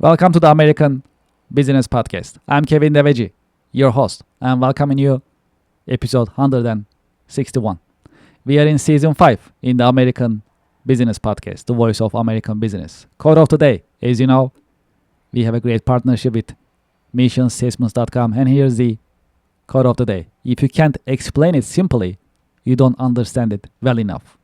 Welcome to the American Business Podcast. I'm Kevin Deveci, your host, and welcoming you episode 161. We are in season 5 in the American Business Podcast, the voice of American business. Quote of the day, as you know, we have a great partnership with missionstatements.com, and here's the quote of the day. If you can't explain it simply, you don't understand it well enough.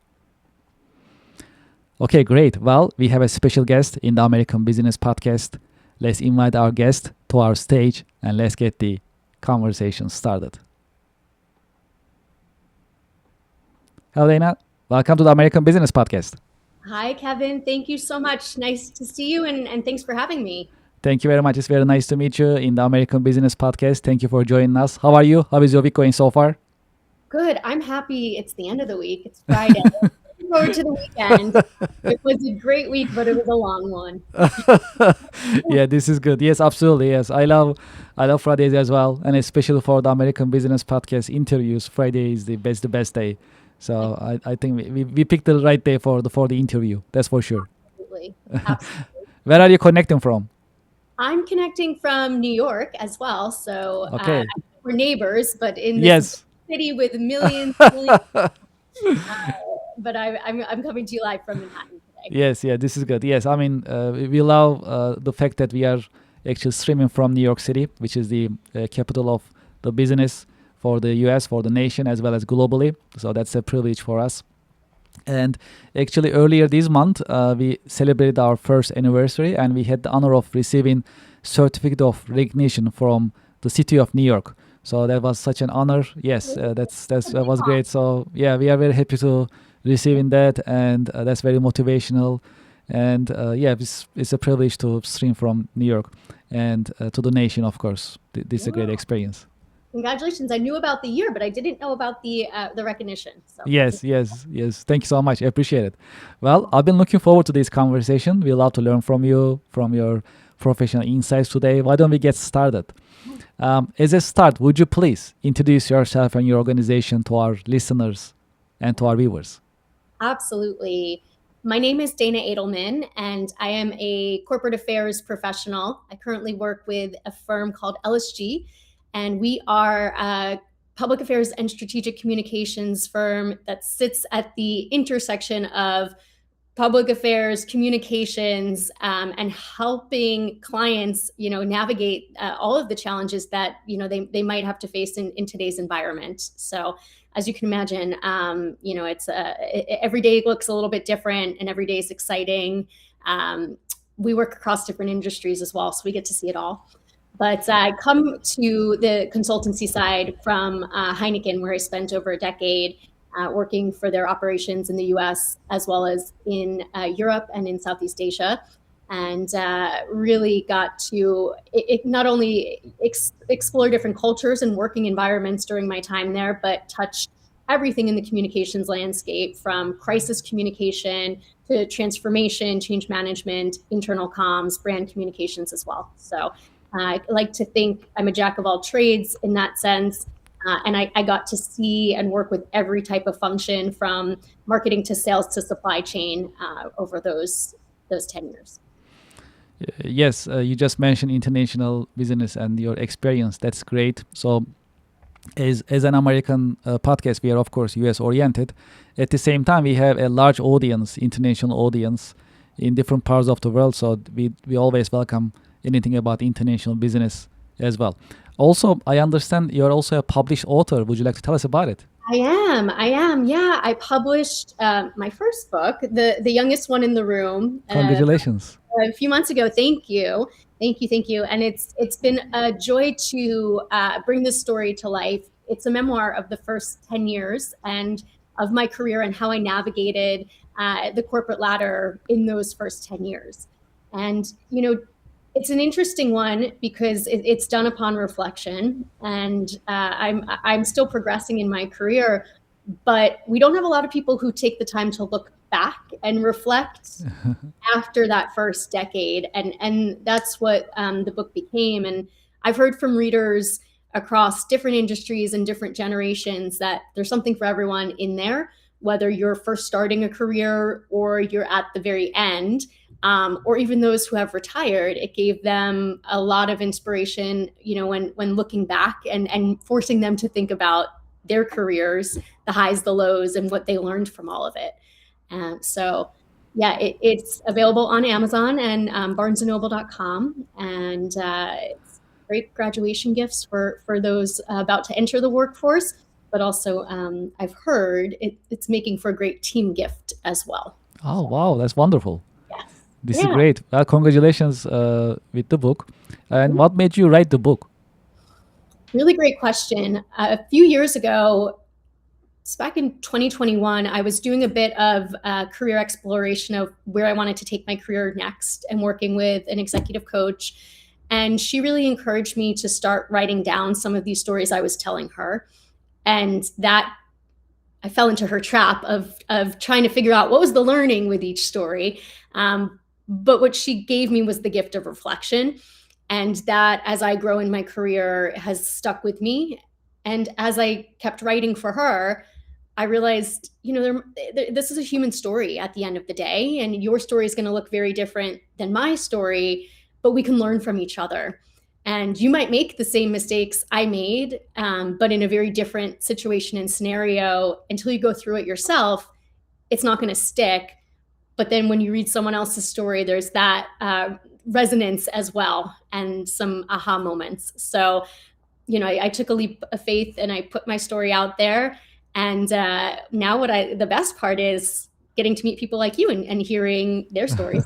Okay, great. Well, we have a special guest in the American Business Podcast. Let's invite our guest to our stage and let's get the conversation started. Hello, Dayna. Welcome to the American Business Podcast. Hi, Kevin. Thank you so much. Nice to see you, and thanks for having me. Thank you very much. It's very nice to meet you in the American Business Podcast. Thank you for joining us. How are you? How is your week going so far? Good. I'm happy it's the end of the week. It's Friday. Looking forward to the weekend. It was a great week, but it was a long one. Yeah, this is good. Yes, absolutely. Yes, I love Fridays as well, and especially for the American Business Podcast interviews. Friday is the best day. So I think we picked the right day for the interview. That's for sure. Absolutely. Absolutely. Where are you connecting from? I'm connecting from New York as well. So Okay. we're neighbors, but in this Yes. city with millions, millions but I'm coming to you live from Manhattan today. Yes. Yeah. This is good. Yes. I mean, we love the fact that we are actually streaming from New York City, which is the capital of the business for the U.S., for the nation, as well as globally. So that's a privilege for us. And actually, earlier this month, we celebrated our first anniversary, and we had the honor of receiving certificate of recognition from the city of New York. So that was such an honor. Yes, that was great. So yeah, we are very happy to receiving that, and that's very motivational. And yeah, it's a privilege to stream from New York and to the nation, of course. This is a great Yeah. experience. Congratulations. I knew about the year, but I didn't know about the recognition. So Yes, yes, yes. Thank you so much. I appreciate it. Well, I've been looking forward to this conversation. We love to learn from you, from your professional insights today. Why don't we get started? As a start, would you please introduce yourself and your organization to our listeners and to our viewers? absolutely. My name is Dayna Edalman, and I am a corporate affairs professional. I currently work with a firm called LSG, and we are a public affairs and strategic communications firm that sits at the intersection of public affairs, communications, and helping clients, navigate all of the challenges that they might have to face in today's environment. So, as you can imagine, it's every day looks a little bit different, and every day is exciting. Um, we work across different industries as well, so we get to see it all. But I come to the consultancy side from Heineken, where I spent over a decade working for their operations in the US as well as in Europe and in Southeast Asia. And really got to not only explore different cultures and working environments during my time there, but touch everything in the communications landscape from crisis communication to transformation, change management, internal comms, brand communications as well. So I like to think I'm a jack of all trades in that sense. And I got to see and work with every type of function from marketing to sales to supply chain over those 10 years. Yes, you just mentioned international business and your experience. That's great. So, as an American podcast, we are of course US oriented. At the same time, we have a large audience, international audience, in different parts of the world. So we always welcome anything about international business as well. Also, I understand you're also a published author. Would you like to tell us about it? I am. Yeah, I published my first book, the youngest one in the room, Congratulations. a few months ago. Thank you. And it's been a joy to bring this story to life. It's a memoir of the first 10 years and of my career and how I navigated the corporate ladder in those first 10 years. And it's an interesting one because it's done upon reflection, and I'm still progressing in my career, but we don't have a lot of people who take the time to look back and reflect after that first decade, and that's what the book became. And I've heard from readers across different industries and different generations that there's something for everyone in there, whether you're first starting a career or you're at the very end. or even those who have retired. It gave them a lot of inspiration, when looking back and forcing them to think about their careers, the highs, the lows, and what they learned from all of it. So yeah, it's available on Amazon and barnesandnoble.com, and it's great graduation gifts for those about to enter the workforce, but also I've heard it's making for a great team gift as well. Oh, wow, that's wonderful. Yes. This is great. Well, congratulations with the book. And what made you write the book? Really great question. A few years ago, it's back in 2021, I was doing a bit of career exploration of where I wanted to take my career next, and working with an executive coach. And she really encouraged me to start writing down some of these stories I was telling her. And that I fell into her trap of trying to figure out what was the learning with each story. But what she gave me was the gift of reflection. And that, as I grow in my career, has stuck with me. And as I kept writing for her, I realized, this is a human story at the end of the day, and your story is going to look very different than my story, but we can learn from each other. And you might make the same mistakes I made, but in a very different situation and scenario. Until you go through it yourself, it's not going to stick. But then when you read someone else's story, there's that resonance as well, and some aha moments. So, I took a leap of faith and I put my story out there. And now the best part is getting to meet people like you and hearing their stories.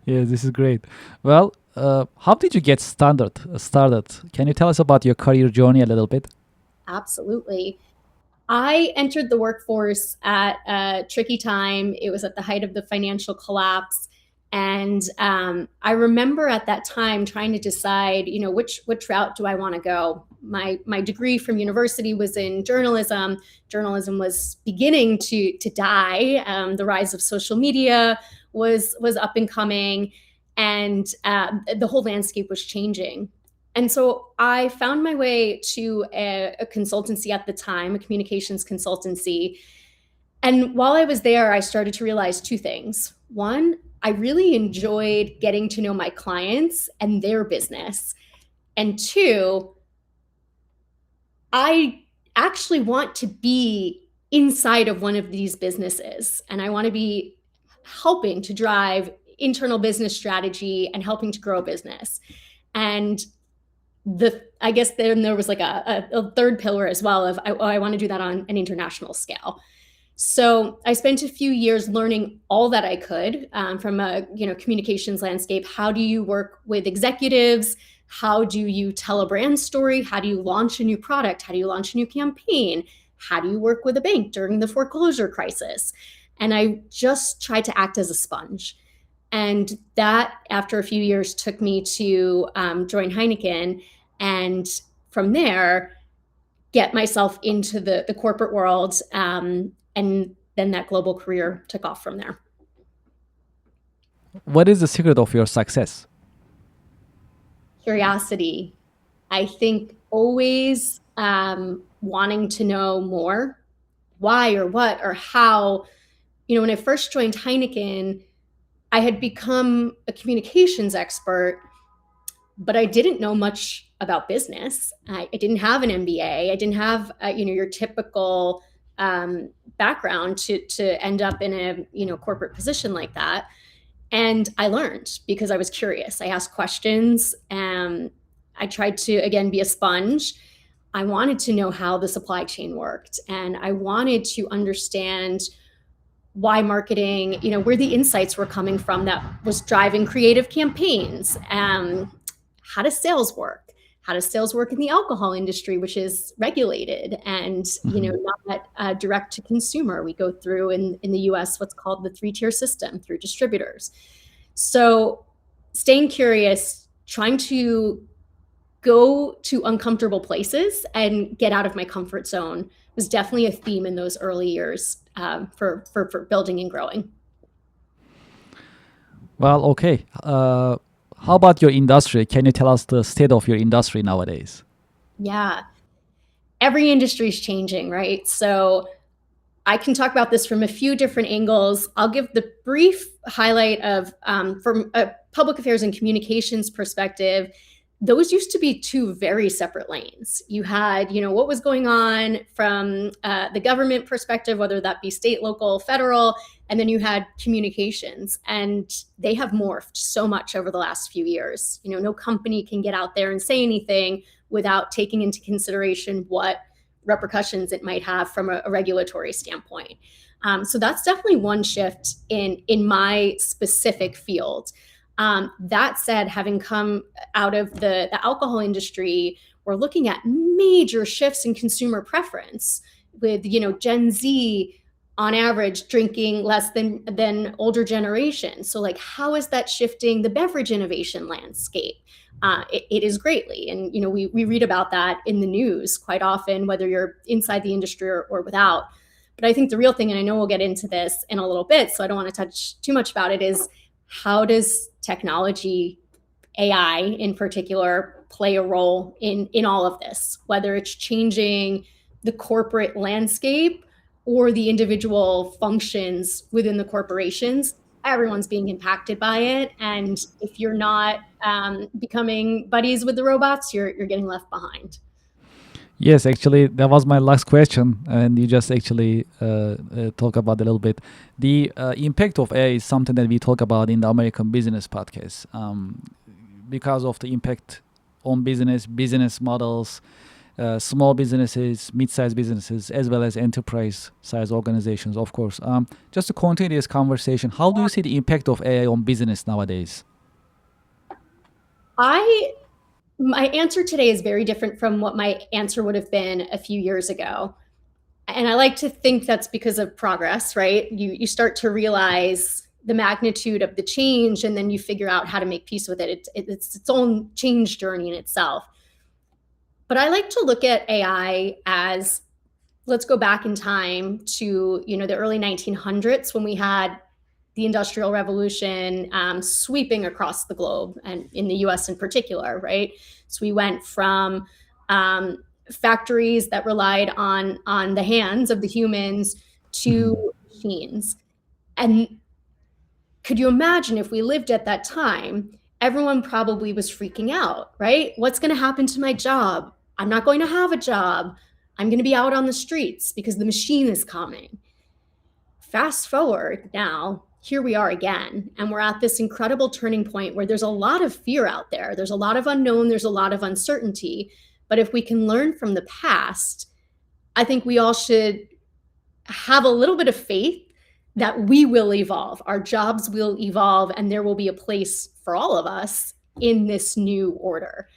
Yeah, this is great. Well, how did you get started? Can you tell us about your career journey a little bit? Absolutely. I entered the workforce at a tricky time. It was at the height of the financial collapse. And I remember at that time trying to decide, which route do I want to go? My degree from university was in journalism. Journalism was beginning to die. The rise of social media was up and coming, and the whole landscape was changing. And so I found my way to a consultancy at the time, a communications consultancy. And while I was there, I started to realize two things. One, I really enjoyed getting to know my clients and their business. And two, I actually want to be inside of one of these businesses, and I want to be helping to drive internal business strategy and helping to grow a business. And I guess then there was like a third pillar as well of I want to do that on an international scale. So I spent a few years learning all that I could from a communications landscape. How do you work with executives? How do you tell a brand story? How do you launch a new product? How do you launch a new campaign? How do you work with a bank during the foreclosure crisis? And I just tried to act as a sponge. And that, after a few years, took me to join Heineken. And from there, get myself into the corporate world. And then that global career took off from there. What is the secret of your success? Curiosity. I think always wanting to know more, why or what or how. When I first joined Heineken, I had become a communications expert, but I didn't know much about business. I didn't have an MBA. I didn't have your typical background to end up in a corporate position like that. And I learned because I was curious. I asked questions. I tried to, again, be a sponge. I wanted to know how the supply chain worked, and I wanted to understand why marketing, where the insights were coming from that was driving creative campaigns. How does sales work? How does sales work in the alcohol industry, which is regulated and not direct to consumer? We go through in the US what's called the 3-tier system through distributors. So staying curious, trying to go to uncomfortable places and get out of my comfort zone was definitely a theme in those early years for building and growing. Well, okay. How about your industry? Can you tell us the state of your industry nowadays? Yeah. Every industry is changing, right? So I can talk about this from a few different angles. I'll give the brief highlight of, from a public affairs and communications perspective, those used to be two very separate lanes. You had, what was going on from the government perspective, whether that be state, local, federal, and then you had communications, and they have morphed so much over the last few years. No company can get out there and say anything without taking into consideration what repercussions it might have from a regulatory standpoint. So that's definitely one shift in my specific field. That said, having come out of the alcohol industry, we're looking at major shifts in consumer preference with, Gen Z on average drinking less than older generations. So like, how is that shifting the beverage innovation landscape? It is greatly. And, we read about that in the news quite often, whether you're inside the industry or without. But I think the real thing, and I know we'll get into this in a little bit, so I don't want to touch too much about it, is how does technology, AI in particular, play a role in all of this, whether it's changing the corporate landscape or the individual functions within the corporations. Everyone's being impacted by it. And if you're not becoming buddies with the robots, you're getting left behind. Yes, actually, that was my last question, and you just actually talk about it a little bit. The impact of AI is something that we talk about in the American Business Podcast, because of the impact on business models, small businesses, mid-sized businesses, as well as enterprise-size organizations, of course. Just to continue this conversation, how do you see the impact of AI on business nowadays? My answer today is very different from what my answer would have been a few years ago. And I like to think that's because of progress, right? You start to realize the magnitude of the change, and then you figure out how to make peace with it. It's its own change journey in itself. But I like to look at AI as, let's go back in time to, the early 1900s when we had the Industrial Revolution sweeping across the globe, and in the US in particular, right? So we went from factories that relied on the hands of the humans to machines. And could you imagine if we lived at that time, everyone probably was freaking out, right? What's going to happen to my job? I'm not going to have a job. I'm going to be out on the streets because the machine is coming. Fast forward now, here we are again, and we're at this incredible turning point where there's a lot of fear out there. There's a lot of unknown, there's a lot of uncertainty. But if we can learn from the past, I think we all should have a little bit of faith that we will evolve, our jobs will evolve, and there will be a place for all of us in this new order.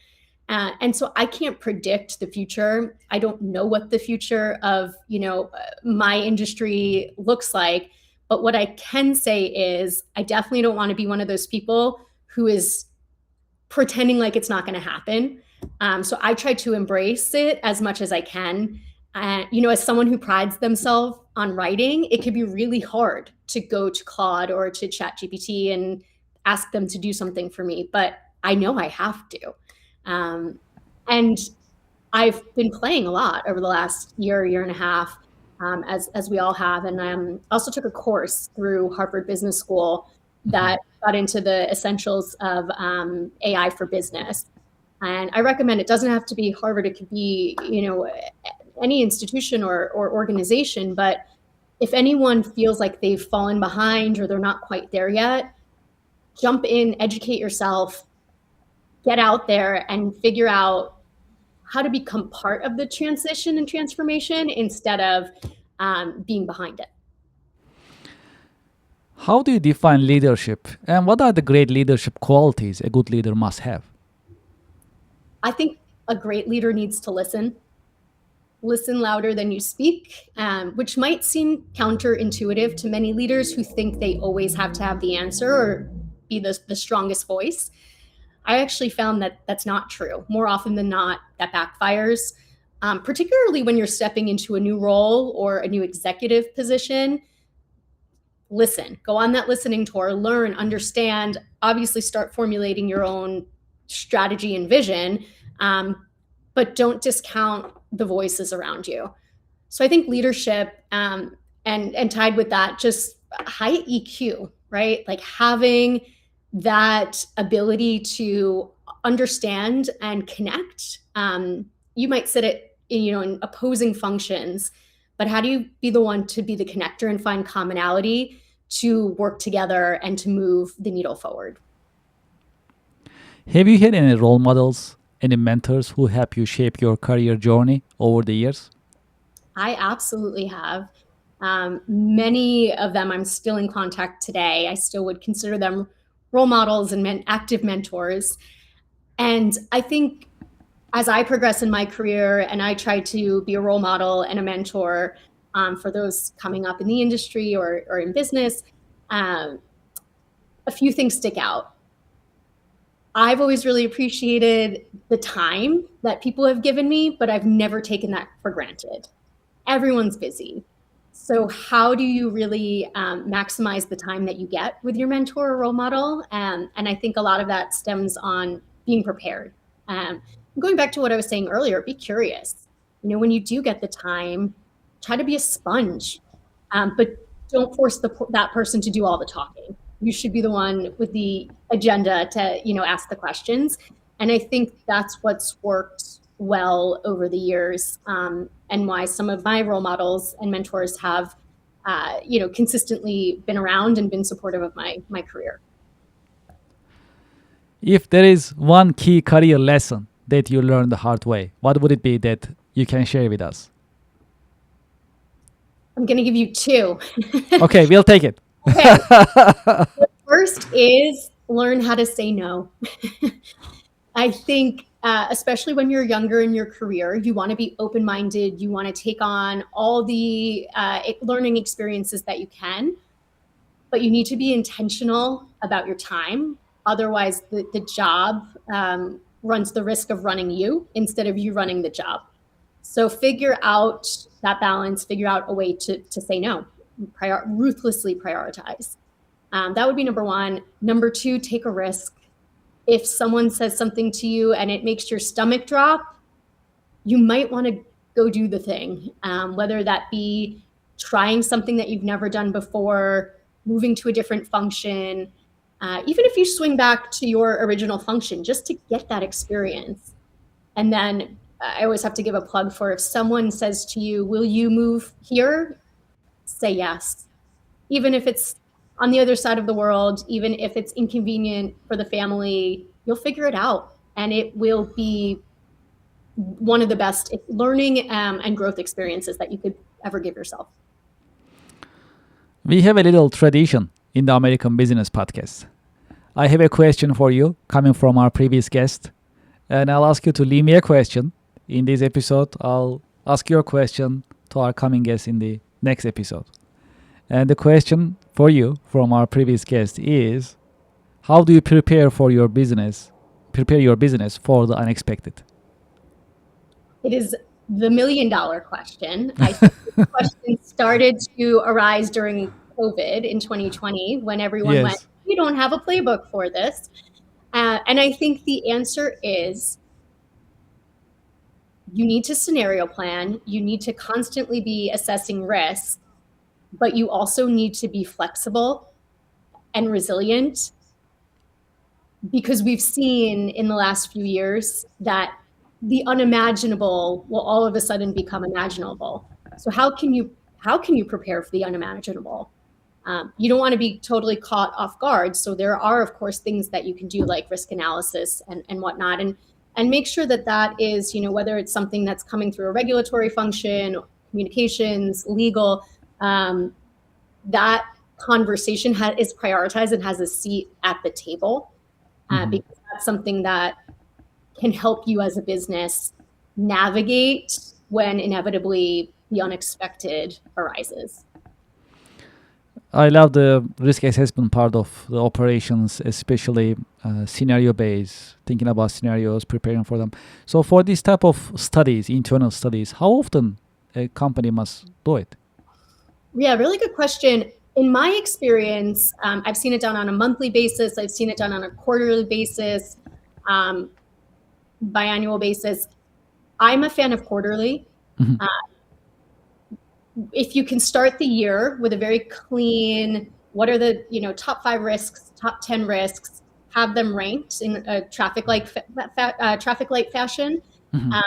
And so I can't predict the future. I don't know what the future of, my industry looks like. But what I can say is I definitely don't want to be one of those people who is pretending like it's not going to happen. So I try to embrace it as much as I can. As someone who prides themselves on writing, it can be really hard to go to Claude or to ChatGPT and ask them to do something for me. But I know I have to. And I've been playing a lot over the last year and a half, as we all have. And I also took a course through Harvard Business School that got into the essentials of AI for business. And I recommend, it doesn't have to be Harvard, it could be, any institution or organization. But if anyone feels like they've fallen behind or they're not quite there yet, jump in, educate yourself, get out there and figure out how to become part of the transition and transformation instead of being behind it. How do you define leadership, and what are the great leadership qualities a good leader must have? I think a great leader needs to listen louder than you speak, which might seem counterintuitive to many leaders who think they always have to have the answer or be the strongest voice. I actually found that that's not true. More often than not, that backfires, particularly when you're stepping into a new role or a new executive position. Listen, go on that listening tour, learn, understand, obviously start formulating your own strategy and vision, but don't discount the voices around you. So I think leadership, and tied with that, just high EQ, right? Like having that ability to understand and connect. You might sit at, in opposing functions, but how do you be the one to be the connector and find commonality to work together and to move the needle forward? Have you had any role models, any mentors who help you shape your career journey over the years? I absolutely have. Many of them I'm still in contact today. I still would consider them role models and active mentors. And I think as I progress in my career and I try to be a role model and a mentor for those coming up in the industry or in business, um, a few things stick out. I've always really appreciated the time that people have given me, but I've never taken that for granted. Everyone's busy. So how do you really maximize the time that you get with your mentor or role model? And I think a lot of that stems on being prepared. Going back to what I was saying earlier, be curious. When you do get the time, try to be a sponge, but don't force that person to do all the talking. You should be the one with the agenda to, ask the questions. And I think that's what's worked well over the years, and why some of my role models and mentors have, consistently been around and been supportive of my career. If there is one key career lesson that you learned the hard way, what would it be that you can share with us? I'm going to give you two. Okay, we'll take it. Okay. The first is learn how to say no. I think, especially when you're younger in your career, you want to be open-minded. You want to take on all the learning experiences that you can, but you need to be intentional about your time. Otherwise, the job runs the risk of running you instead of you running the job. So figure out that balance, figure out a way to say no, ruthlessly prioritize. That would be number one. Number two, take a risk. If someone says something to you and it makes your stomach drop, you might want to go do the thing, whether that be trying something that you've never done before, moving to a different function, even if you swing back to your original function, just to get that experience. And then I always have to give a plug for, if someone says to you, will you move here? Say yes. Even if it's on the other side of the world, even if it's inconvenient for the family, you'll figure it out. And it will be one of the best learning and growth experiences that you could ever give yourself. We have a little tradition in the American Business Podcast. I have a question for you coming from our previous guest, and I'll ask you to leave me a question. In this episode, I'll ask your question to our coming guest in the next episode. And the question for you from our previous guest is, how do you prepare your business for the unexpected? It is the $1 million question. I think the question started to arise during COVID in 2020 when everyone went, you don't have a playbook for this. And I think the answer is, you need to scenario plan. You need to constantly be assessing risk, but you also need to be flexible and resilient, because we've seen in the last few years that the unimaginable will all of a sudden become imaginable. So how can you prepare for the unimaginable? You don't want to be totally caught off guard. So there are, of course, things that you can do, like risk analysis and whatnot. And make sure that is, whether it's something that's coming through a regulatory function, communications, legal, that conversation is prioritized and has a seat at the table, because that's something that can help you as a business navigate when inevitably the unexpected arises. I love the risk assessment part of the operations, especially scenario-based, thinking about scenarios, preparing for them. So for this type of studies, internal studies, how often a company must do it? Yeah, really good question. In my experience, I've seen it done on a monthly basis. I've seen it done on a quarterly basis, biannual basis. I'm a fan of quarterly. if you can start the year with a very clean, what are the top 5 risks, top 10 risks, have them ranked in a traffic light fashion, Mhm.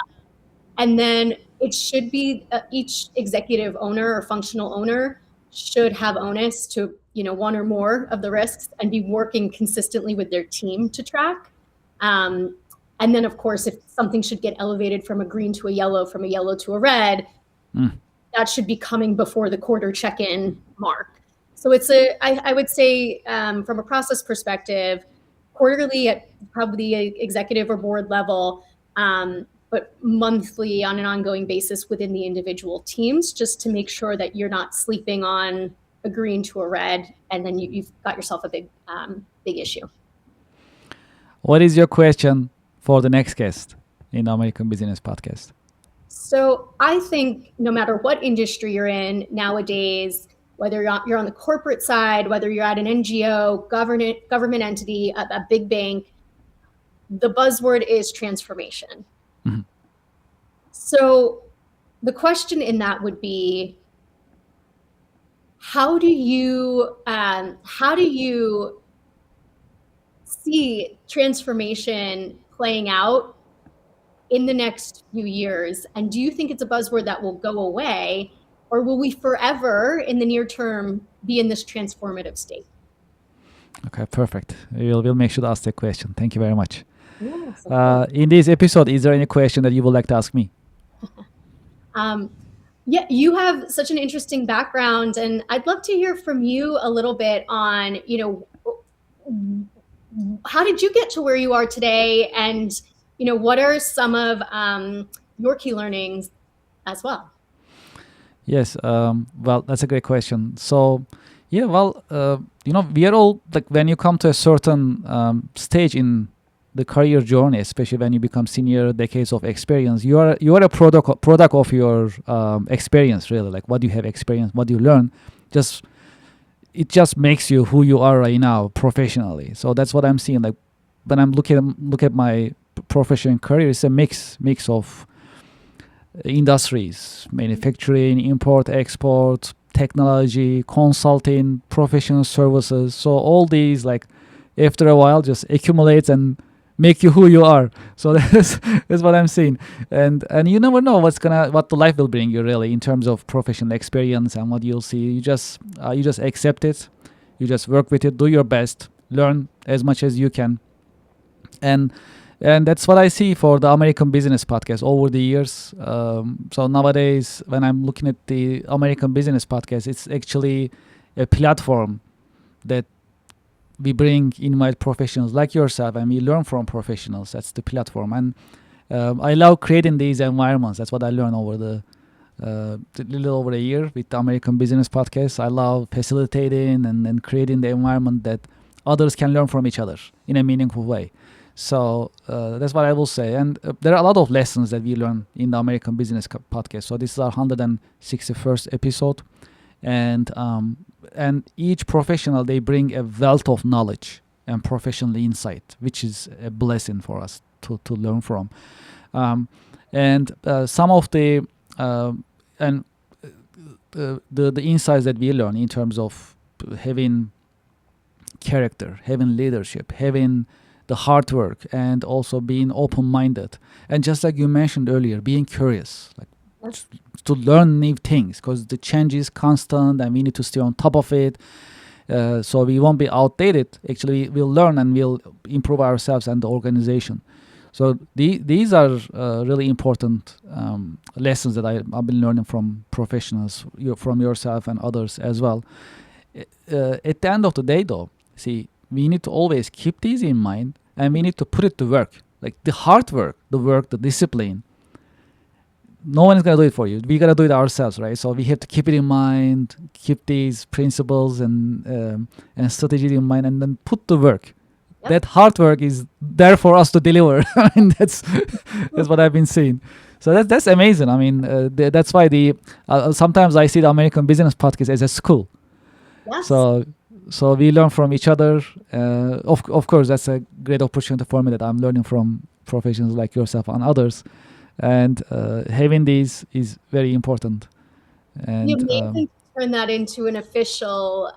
and then it should be each executive owner or functional owner should have onus to one or more of the risks and be working consistently with their team to track. And then, of course, if something should get elevated from a green to a yellow, from a yellow to a red, that should be coming before the quarter check-in mark. So I would say from a process perspective, quarterly at probably the executive or board level, but monthly on an ongoing basis within the individual teams, just to make sure that you're not sleeping on a green to a red, and then you've got yourself a big issue. What is your question for the next guest in the American Business Podcast? So I think no matter what industry you're in nowadays, whether you're on the corporate side, whether you're at an NGO, government entity, a big bank, the buzzword is transformation. Mm-hmm. So the question in that would be, how do you see transformation playing out in the next few years? And do you think it's a buzzword that will go away, or will we forever in the near term be in this transformative state? Okay, perfect. We'll make sure to ask that question. Thank you very much. Yes, in this episode, is there any question that you would like to ask me? Yeah, you have such an interesting background, and I'd love to hear from you a little bit on, how did you get to where you are today, and what are some of your key learnings as well? Yes, well, that's a great question. So, yeah, well, we are all, like, when you come to a certain stage in the career journey, especially when you become senior, decades of experience, you are a product of your experience, really. Like, what you have experienced, what you learn, it just makes you who you are right now professionally. So that's what I'm seeing. Like, when I'm look at my professional career, it's a mix of industries: manufacturing, import, export, technology, consulting, professional services. So all these, like, after a while, just accumulates and make you who you are. So that's what I'm seeing. And you never know what the life will bring you, really, in terms of professional experience and what you'll see. You just accept it. You just work with it. Do your best. Learn as much as you can. And that's what I see for the American Business Podcast over the years. So nowadays, when I'm looking at the American Business Podcast, it's actually a platform that we invite professionals like yourself, and we learn from professionals. That's the platform. And I love creating these environments. That's what I learned over the little over a year with the American Business Podcast. I love facilitating and creating the environment that others can learn from each other in a meaningful way. So that's what I will say. And there are a lot of lessons that we learn in the American Business Podcast. So this is our 161st episode. And each professional, they bring a wealth of knowledge and professional insight, which is a blessing for us to learn from. And some of the insights that we learn in terms of having character, having leadership, having the hard work, and also being open-minded, and just like you mentioned earlier, being curious, like to learn new things, because the change is constant and we need to stay on top of it, so we won't be outdated. Actually, we'll learn and we'll improve ourselves and the organization. So these are really important lessons that I've been learning from professionals, from yourself and others as well. At the end of the day, though, see, we need to always keep these in mind, and we need to put it to work. Like the hard work, the discipline, no one is going to do it for you. We got to do it ourselves, right? So we have to keep it in mind, keep these principles and strategies in mind, and then put the work. Yep. That hard work is there for us to deliver. I mean, that's what I've been seeing. So that's amazing. I mean, that's why sometimes I see the American Business Podcast as a school. Yes. So we learn from each other. Of course, that's a great opportunity for me that I'm learning from professionals like yourself and others. And having these is very important. And You may even turn that into an official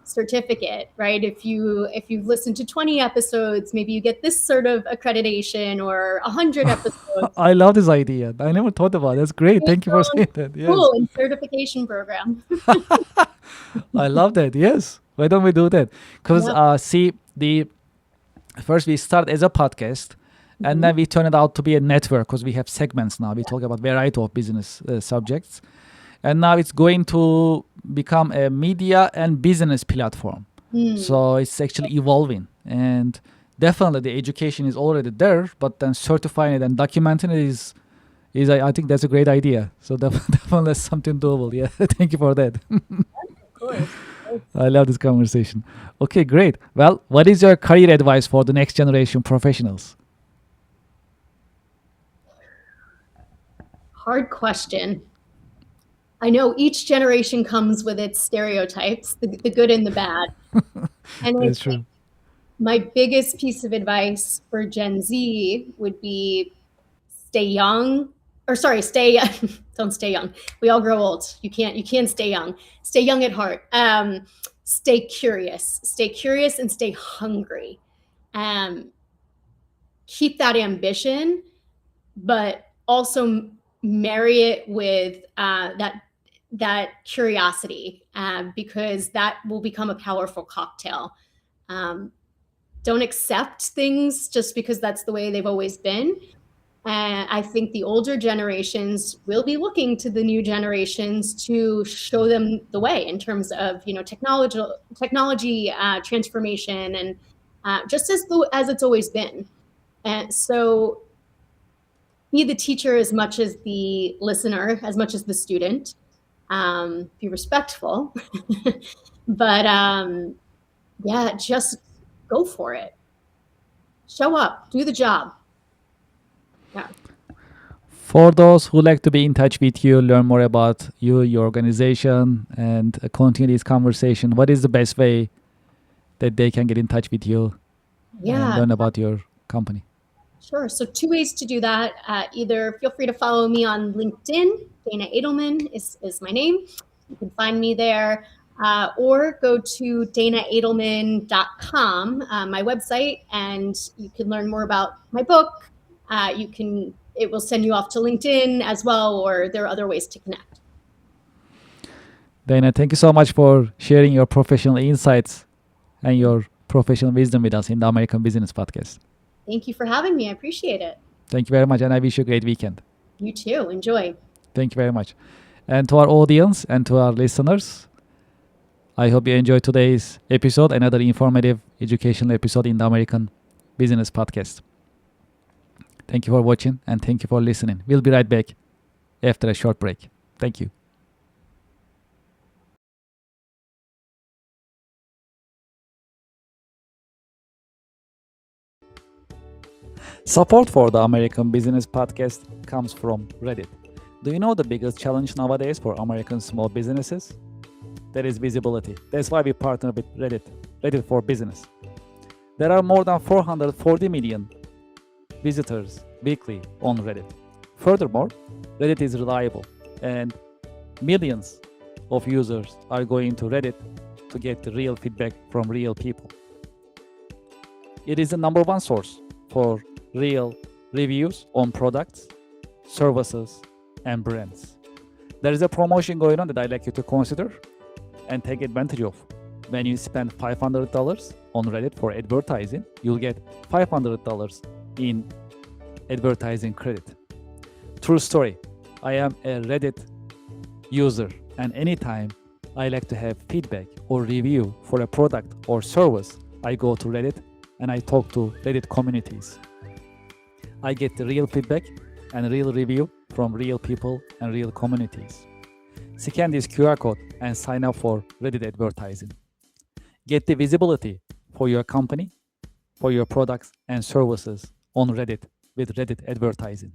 certificate, right? If you've listened to 20 episodes, maybe you get this sort of accreditation, or 100 episodes. I love this idea. I never thought about it. That's great. Thank you for saying that. Yes. Cool, and certification program. I love that. Yes. Why don't we do that? Because Yep. see, the first we start as a podcast, and then we turn it out to be a network because we have segments now. We talk about variety of business subjects, and now it's going to become a media and business platform. So it's actually evolving, and definitely the education is already there, but then certifying it and documenting it is I think that's a great idea. So definitely that's something doable. Yeah, thank you for that. Of course. I love this conversation. Okay, great. Well, what is your career advice for the next generation professionals? Hard question. I know each generation comes with its stereotypes, the good and the bad. And I That's think true. my biggest piece of advice for Gen Z would be stay young, or sorry, stay don't stay young. We all grow old. You can't stay young. Stay young at heart. Stay curious. Stay curious and stay hungry. Um, Keep that ambition, but also marry it with that curiosity, because that will become a powerful cocktail. Don't accept things just because that's the way they've always been. And I think the older generations will be looking to the new generations to show them the way in terms of technology transformation, and just as it's always been. And so be the teacher as much as the listener, as much as the student. Be respectful, but yeah, just go for it. Show up, do the job. Yeah. For those who like to be in touch with you, learn more about you, your organization, and continue this conversation, what is the best way that they can get in touch with you and Yeah, learn about your company? sure. So 2 ways to do that. Either feel free to follow me on LinkedIn. Dayna Edalman is my name. You can find me there. Or go to daynaedelman.com, my website, and you can learn more about my book. It will send you off to LinkedIn as well, or there are other ways to connect. Dana, thank you so much for sharing your professional insights and your professional wisdom with us in the American Business Podcast. Thank you for having me. I appreciate it. Thank you very much, and I wish you a great weekend. You too. Enjoy. Thank you very much. And to our audience and to our listeners, I hope you enjoyed today's episode, another informative educational episode in the American Business Podcast. Thank you for watching and thank you for listening. We'll be right back after a short break. Thank you. Support for the American Business Podcast comes from Reddit. Do you know the biggest challenge nowadays for American small businesses? That is visibility. That's why we partner with Reddit for Business. There are more than 440 million visitors weekly on Reddit. Furthermore, Reddit is reliable and millions of users are going to Reddit to get the real feedback from real people. It is the number one source for real reviews on products, services, and brands. There is a promotion going on that I'd like you to consider and take advantage of. When you spend $500 on Reddit for advertising, you'll get $500 in advertising credit. True story. I am a Reddit user, and anytime I like to have feedback or review for a product or service, I go to Reddit and I talk to Reddit communities. I get the real feedback and real review from real people and real communities. Scan this QR code and sign up for Reddit advertising. Get the visibility for your company, for your products and services on Reddit with Reddit advertising.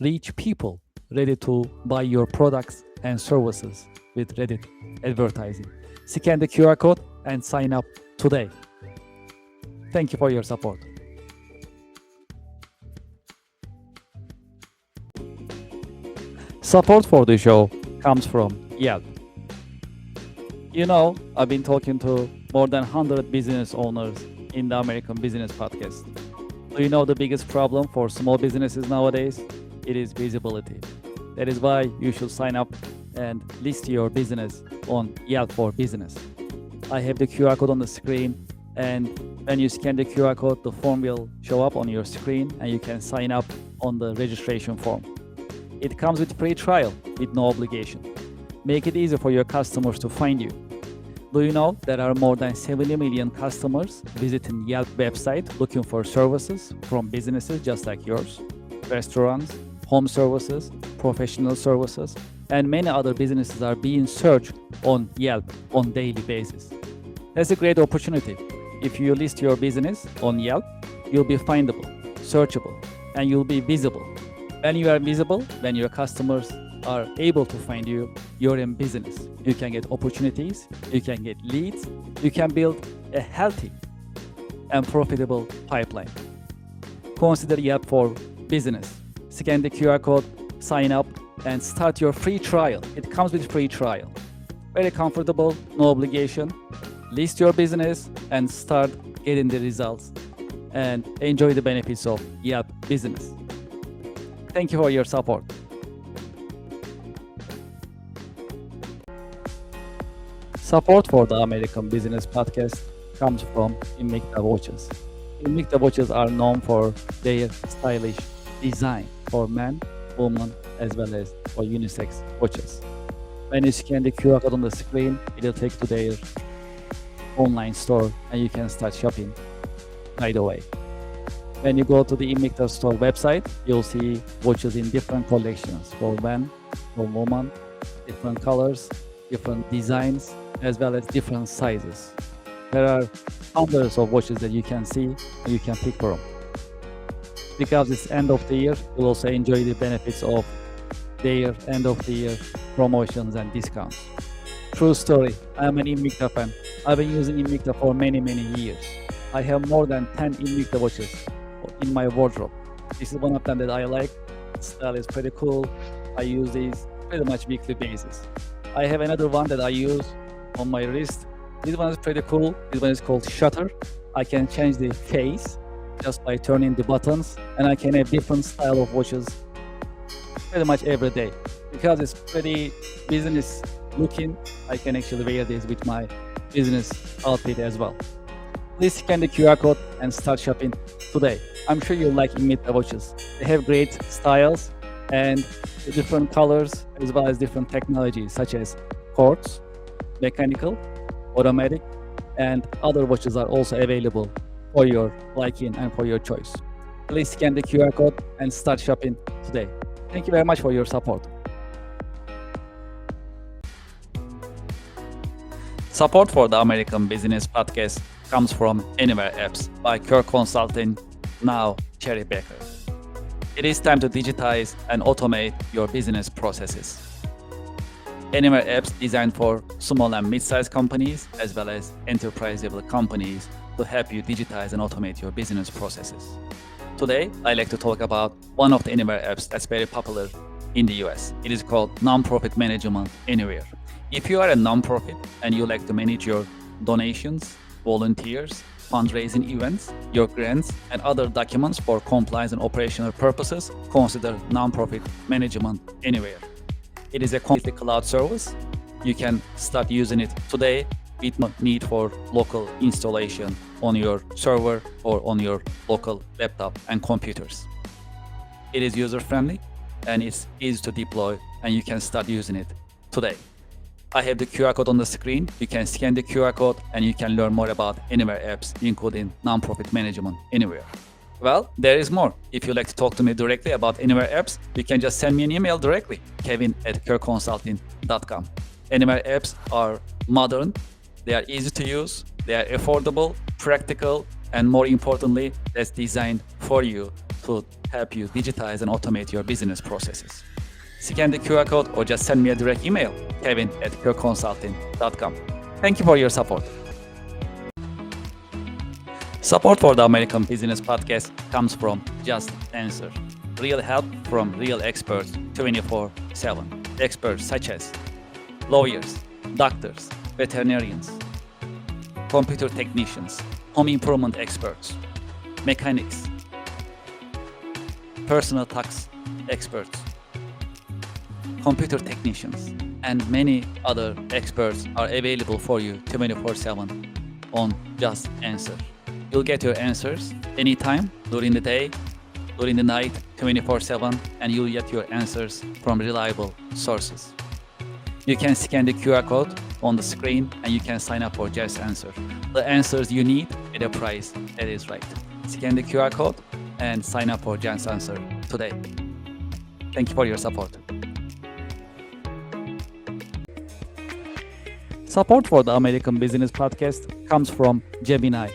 Reach people ready to buy your products and services with Reddit advertising. Scan the QR code and sign up today. Thank you for your support. Support for the show comes from Yelp. You know, I've been talking to more than 100 business owners in the American Business Podcast. Do you know the biggest problem for small businesses nowadays? It is visibility. That is why you should sign up and list your business on Yelp for Business. I have the QR code on the screen, and when you scan the QR code, the form will show up on your screen and you can sign up on the registration form. It comes with free trial with no obligation. Make it easy for your customers to find you. Do you know there are more than 70 million customers visiting Yelp website looking for services from businesses just like yours? Restaurants, home services, professional services, and many other businesses are being searched on Yelp on daily basis. That's a great opportunity. If you list your business on Yelp, you'll be findable, searchable, and you'll be visible. When you are visible, when your customers are able to find you, you're in business. You can get opportunities, you can get leads, you can build a healthy and profitable pipeline. Consider Yelp for Business. Scan the QR code, sign up, and start your free trial. It comes with free trial. Very comfortable, no obligation. List your business and start getting the results and enjoy the benefits of Yelp Business. Thank you for your support. Support for the American Business Podcast comes from Invicta watches. Invicta watches are known for their stylish design for men, women, as well as for unisex watches. When you scan the QR code on the screen, it will take to their online store and you can start shopping right away. When you go to the Invicta store website, you'll see watches in different collections for men, for women, different colors, different designs, as well as different sizes. There are hundreds of watches that you can see and you can pick from. Because it's end of the year, you'll also enjoy the benefits of their end of the year promotions and discounts. True story, I'm an Invicta fan. I've been using Invicta for many years. I have more than 10 Invicta watches in my wardrobe. This is one of them that I like. The style is pretty cool. I use these pretty much weekly basis. I have another one that I use on my wrist. This one is pretty cool. This one is called Shutter. I can change the face just by turning the buttons, and I can have different style of watches pretty much every day. Because it's pretty business looking, I can actually wear this with my business outfit as well. Please scan the QR code and start shopping today. I'm sure you'll like Invicta watches. They have great styles and different colors as well as different technologies such as quartz, mechanical, automatic, and other watches are also available for your liking and for your choice. Please scan the QR code and start shopping today. Thank you very much for your support. Support for the American Business Podcast comes from Anywhere Apps by Kirk Consulting, now Cherry Baker. It is time to digitize and automate your business processes. Anywhere Apps designed for small and mid-sized companies as well as enterprise-level companies to help you digitize and automate your business processes. Today, I'd like to talk about one of the Anywhere apps that's very popular in the US. It is called Nonprofit Management Anywhere. If you are a nonprofit and you like to manage your donations, volunteers, fundraising events, your grants, and other documents for compliance and operational purposes, consider Nonprofit Management Anywhere. It is a completely cloud service. You can start using it today with no need for local installation on your server or on your local laptop and computers. It is user-friendly and it's easy to deploy, and you can start using it today. I have the QR code on the screen. You can scan the QR code and you can learn more about Anywhere apps, including Nonprofit Management Anywhere. Well, there is more. If you'd like to talk to me directly about Anywhere apps, you can just send me an email directly, kevin@kirkconsulting.com. Anywhere apps are modern, they are easy to use, they are affordable, practical, and more importantly, that's designed for you to help you digitize and automate your business processes. Scan the QR code or just send me a direct email, kevin@kirkconsulting.com. Thank you for your support. Support for the American Business Podcast comes from Just Answer. Real help from real experts 24/7. experts such as lawyers, doctors, veterinarians, computer technicians, home improvement experts, mechanics, personal tax experts, computer technicians, and many other experts are available for you 24/7 on Just Answer. You'll get your answers anytime during the day, during the night, 24/7, and you'll get your answers from reliable sources. You can scan the QR code on the screen and you can sign up for Just Answer. The answers you need at a price that is right. Scan the QR code and sign up for Just Answer today. Thank you for your support. Support for the American Business Podcast comes from Gemini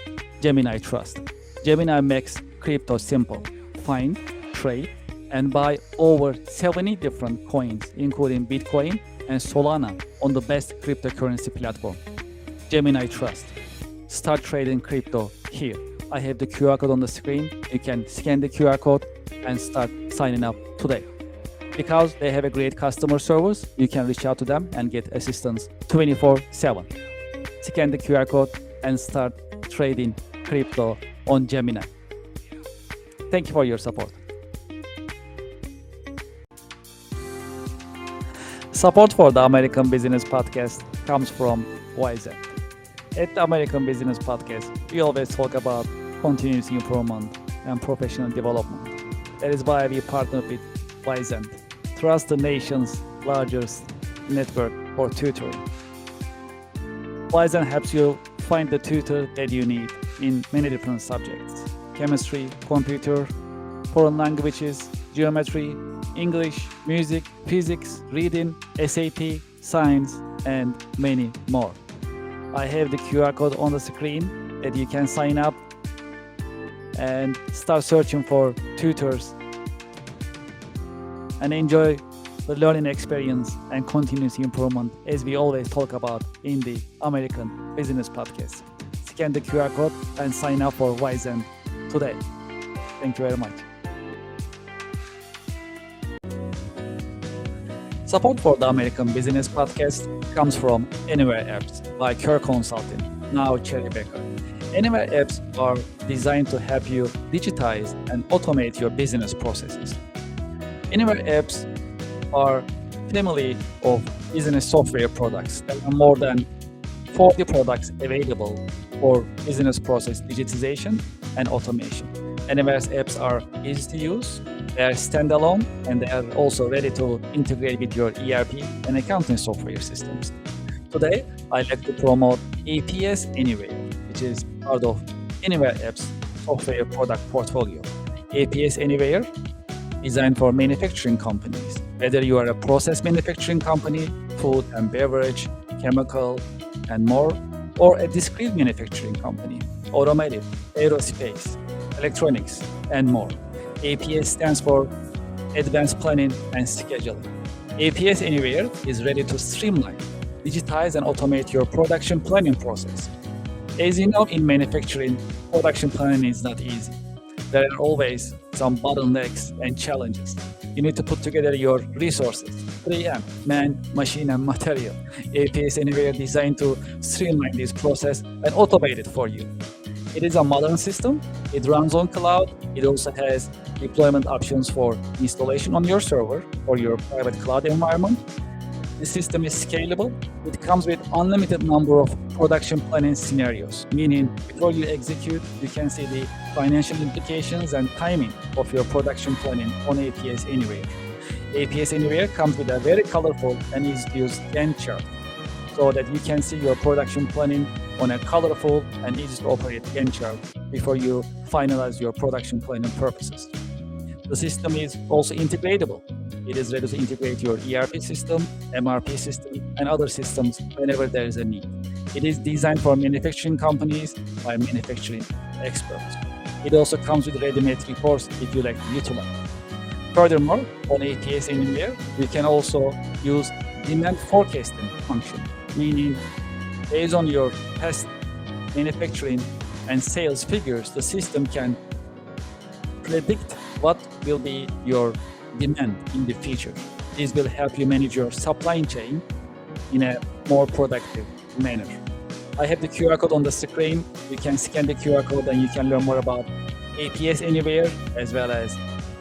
Trust. Gemini makes crypto simple. Find, trade, and buy over 70 different coins, including Bitcoin and Solana, on the best cryptocurrency platform. Gemini Trust. Start trading crypto here. I have the QR code on the screen. You can scan the QR code and start signing up today. Because they have a great customer service, you can reach out to them and get assistance 24/7. Scan the QR code and start trading crypto on Gemini. Thank you for your support. Support for the American Business Podcast comes from Wizen. At the American Business Podcast, we always talk about continuous improvement and professional development. That is why we partner with Wizen, trust the nation's largest network for tutoring. Wizen helps you find the tutor that you need in many different subjects: chemistry, computer, foreign languages, geometry, English, music, physics, reading, SAT, science, and many more. I have the QR code on the screen that you can sign up and start searching for tutors and enjoy the learning experience and continuous improvement, as we always talk about in the American Business Podcast. Scan the QR code and sign up for Wizen today. Thank you very much. Support for the American Business Podcast comes from Anywhere Apps by Kerr Consulting, now Cherry Baker. Anywhere Apps are designed to help you digitize and automate your business processes. Anywhere Apps are family of business software products. There are more than 40 products available for business process digitization and automation. Anywhere's apps are easy to use, they are standalone, and they are also ready to integrate with your ERP and accounting software systems. Today, I'd like to promote APS Anywhere, which is part of Anywhere Apps software product portfolio. APS Anywhere, designed for manufacturing companies. Whether you are a process manufacturing company, food and beverage, chemical, and more, or a discrete manufacturing company, automotive, aerospace, electronics, and more. APS stands for Advanced Planning and Scheduling. APS Anywhere is ready to streamline, digitize, and automate your production planning process. As you know, in manufacturing, production planning is not easy. There are always some bottlenecks and challenges. You need to put together your resources, 3M, man, machine, and material. APS Anywhere designed to streamline this process and automate it for you. It is a modern system. It runs on cloud. It also has deployment options for installation on your server or your private cloud environment. The system is scalable. It comes with unlimited number of production planning scenarios, meaning before you execute, you can see the financial implications and timing of your production planning on APS Anywhere. APS Anywhere comes with a very colorful and easy-to-use Gantt chart, so that you can see your production planning on a colorful and easy-to-operate Gantt chart before you finalize your production planning purposes. The system is also integratable. It is ready to integrate your ERP system, MRP system, and other systems whenever there is a need. It is designed for manufacturing companies by manufacturing experts. It also comes with ready-made reports if you like to utilize. Furthermore, on APS Anywhere, you can also use demand forecasting function, meaning based on your past manufacturing and sales figures, the system can predict what will be your demand in the future. This will help you manage your supply chain in a more productive manner. I have the QR code on the screen. You can scan the QR code and you can learn more about APS Anywhere as well as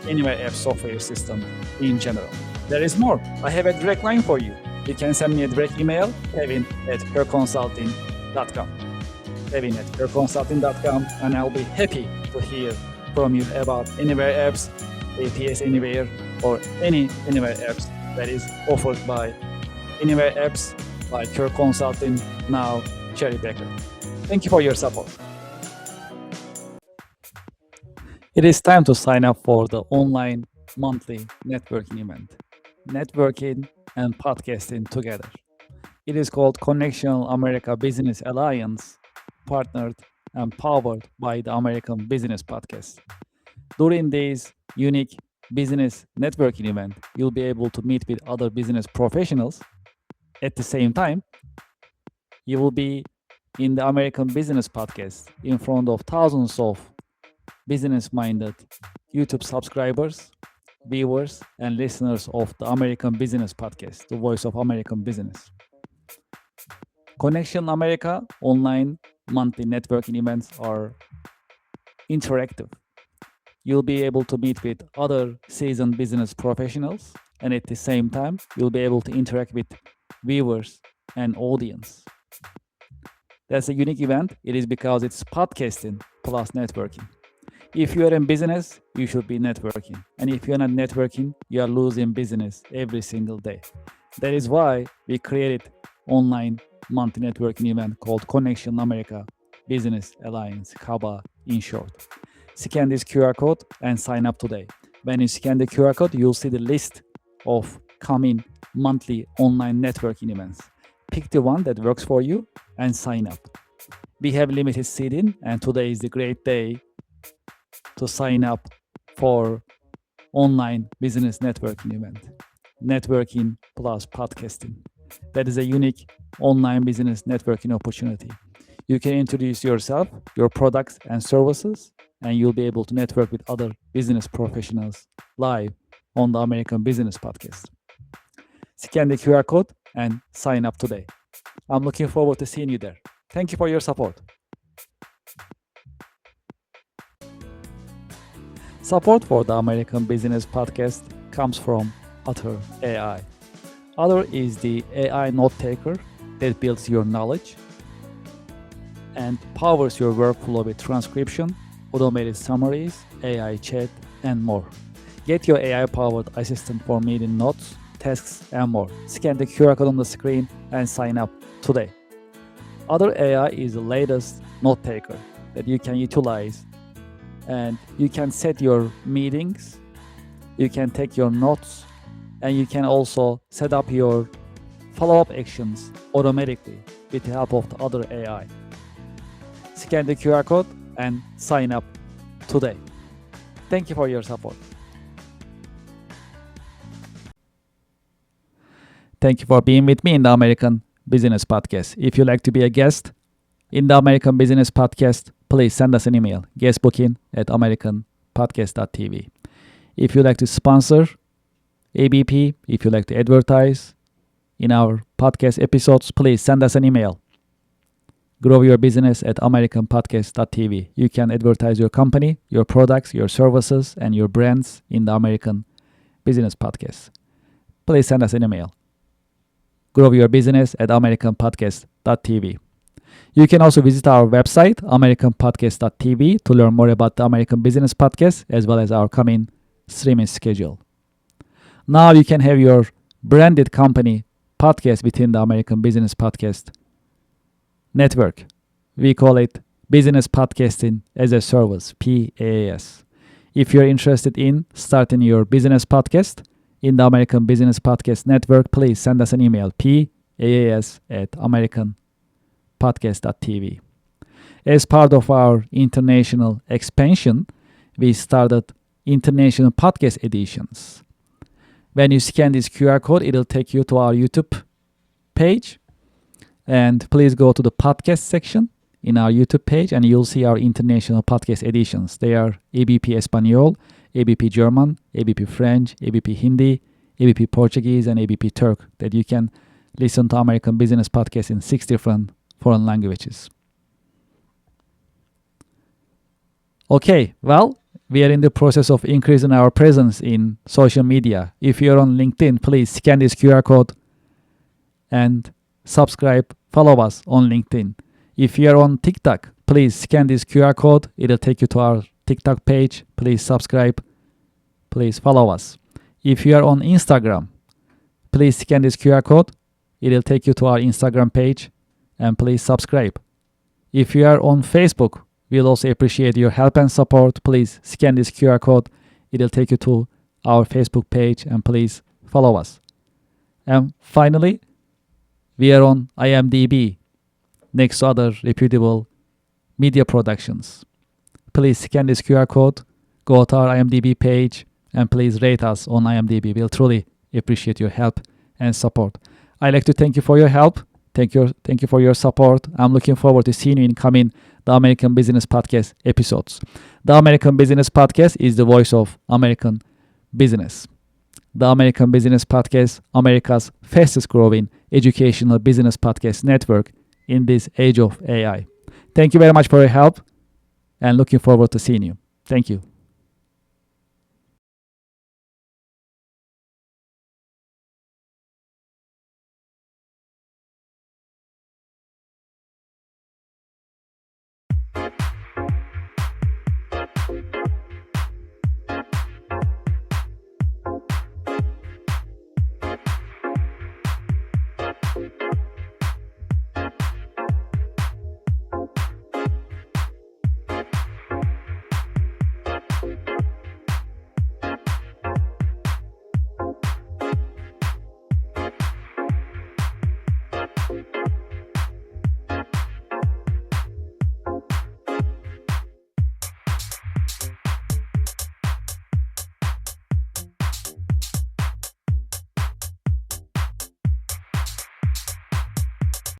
Anywhere App software system in general. There is more. I have a direct line for you. You can send me a direct email, kevin@herconsulting.com. kevin@herconsulting.com, and I'll be happy to hear from you about Anywhere apps, APS Anywhere, or any Anywhere apps that is offered by Anywhere apps like Her Consulting, now Cherry Baker. Thank you for your support. It is time to sign up for the online monthly networking event, networking and podcasting together. It is called Connection America Business Alliance, partnered and powered by the American Business Podcast. During this unique business networking event, you'll be able to meet with other business professionals. At the same time, you will be in the American Business Podcast in front of thousands of business-minded YouTube subscribers, viewers, and listeners of the American Business Podcast, the voice of American business. Connection America online monthly networking events are interactive. You'll be able to meet with other seasoned business professionals, and at the same time, you'll be able to interact with viewers and audience. That's a unique event. It is because it's podcasting plus networking. If you are in business, you should be networking. And if you're not networking, you are losing business every single day. That is why we created online monthly networking event called Connection America Business Alliance, CABA in short. Scan this QR code and sign up today. When you scan the QR code, you'll see the list of coming monthly online networking events. Pick the one that works for you and sign up. We have limited seating, and today is the great day to sign up for online business networking event. Networking plus podcasting. That is a unique online business networking opportunity. You can introduce yourself, your products and services, and you'll be able to network with other business professionals live on the American Business Podcast. Scan the QR code and sign up today. I'm looking forward to seeing you there. Thank you for your support. Support for the American Business Podcast comes from Otter AI. Otter is the AI note taker that builds your knowledge and powers your workflow with transcription, automated summaries, AI chat, and more. Get your AI-powered assistant for meeting notes, tasks, and more. Scan the QR code on the screen and sign up today. Otter AI is the latest note taker that you can utilize, and you can set your meetings, you can take your notes, and you can also set up your follow-up actions automatically with the help of the Otter AI. Scan the QR code and sign up today. Thank you for your support. Thank you for being with me in the American Business Podcast. If you'd like to be a guest in the American Business Podcast, please send us an email, guestbooking@americanpodcast.tv. If you'd like to sponsor ABP, if you'd like to advertise in our podcast episodes, please send us an email, growyourbusiness@americanpodcast.tv. You can advertise your company, your products, your services, and your brands in the American Business Podcast. Please send us an email, growyourbusiness@americanpodcast.tv. You can also visit our website, americanpodcast.tv, to learn more about the American Business Podcast as well as our coming streaming schedule. Now you can have your branded company podcast within the American Business Podcast network. We call it Business Podcasting as a Service, PaaS. If you're interested in starting your business podcast in the American Business Podcast network, please send us an email, paas@americanpodcast.tv. As part of our international expansion, we started international podcast editions. When you scan this QR code, it'll take you to our YouTube page. And please go to the podcast section in our YouTube page and you'll see our international podcast editions. They are ABP Espanol, ABP German, ABP French, ABP Hindi, ABP Portuguese and ABP Turk, that you can listen to American Business Podcast in 6 different foreign languages. Okay, well, we are in the process of increasing our presence in social media. If you're on LinkedIn, please scan this QR code and subscribe, follow us on LinkedIn. If you're on TikTok, please scan this QR code. It'll take you to our TikTok page. Please subscribe. Please follow us. If you are on Instagram, please scan this QR code. It'll take you to our Instagram page, and please subscribe. If you are on Facebook, we'll also appreciate your help and support. Please scan this QR code. It'll take you to our Facebook page, and please follow us. And finally, we are on IMDb, next to other reputable media productions. Please scan this QR code, go to our IMDb page, and please rate us on IMDb. We'll truly appreciate your help and support. I'd like to thank you for your help. Thank you for your support. I'm looking forward to seeing you in coming The American Business Podcast episodes. The American Business Podcast is the voice of American business. The American Business Podcast, America's fastest growing educational business podcast network in this age of AI. Thank you very much for your help, and looking forward to seeing you. Thank you.